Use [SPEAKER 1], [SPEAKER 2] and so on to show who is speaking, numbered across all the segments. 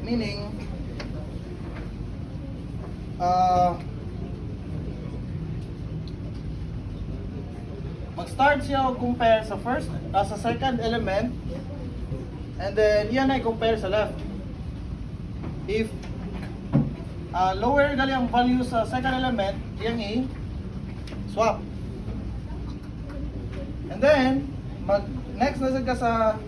[SPEAKER 1] Meaning, mag-start siya o compare sa sa second element, and then yan ay compare sa left. If lower gali ang value sa second element, yan i-swap. And then, next na ka sa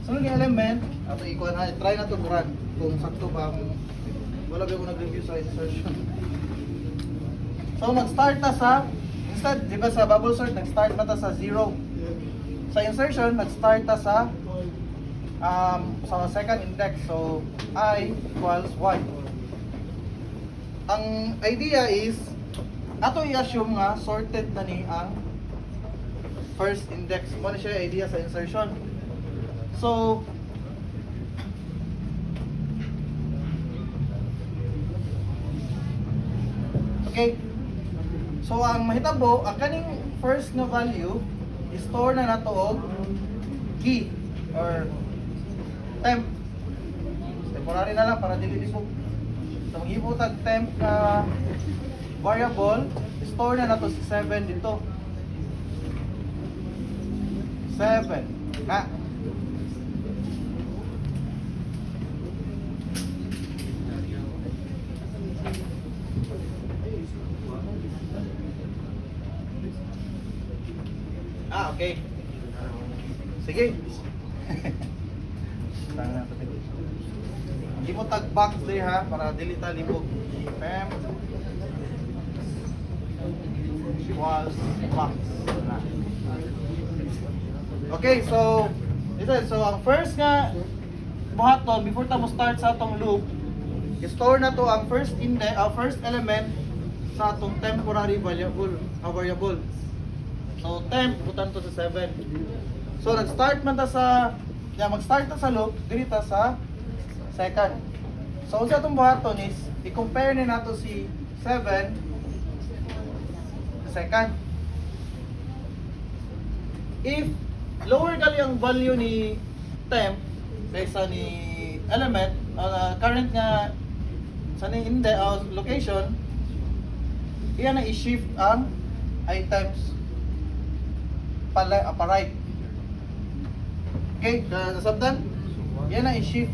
[SPEAKER 1] sunod yung element, ato ikuha na, try na to run kung sakto ba ang wala ba ako nag-review sa insertion. So mag-start na sa, instead, di ba sa bubble sort, nag-start na ta sa 0. Sa insertion, nag-start na sa second index. So I equals y. Ang idea is, ato i-assume nga sorted na ni ang first index. Ano siya idea sa insertion. So okay. So ang mahitabo, ang kaning first na value, i-store na nato og key or temp. Temporary na lang para dili lisod. So maghimo tag temp na variable, i-store na nato si 7 dito. 7. Na. Okay. Sige. Hindi mo tag box there ha, para dili ta libog. Pem equals box. Okay, so ang first nga buhaton before ta mo start sa atong loop, i-store na to ang first element sa atong temporary variable. So temp butan to sa 7. So nag-start man ta sa mag-start ta sa loop diri ta sa second. So unsa atong buhaton is i-compare ni nato si 7 sa second. If lower gali ang value ni temp kaysa ni element, current nga sa ni location, iyan na i-shift ang items pa right. Okay, nasabtan? Yan na i-shift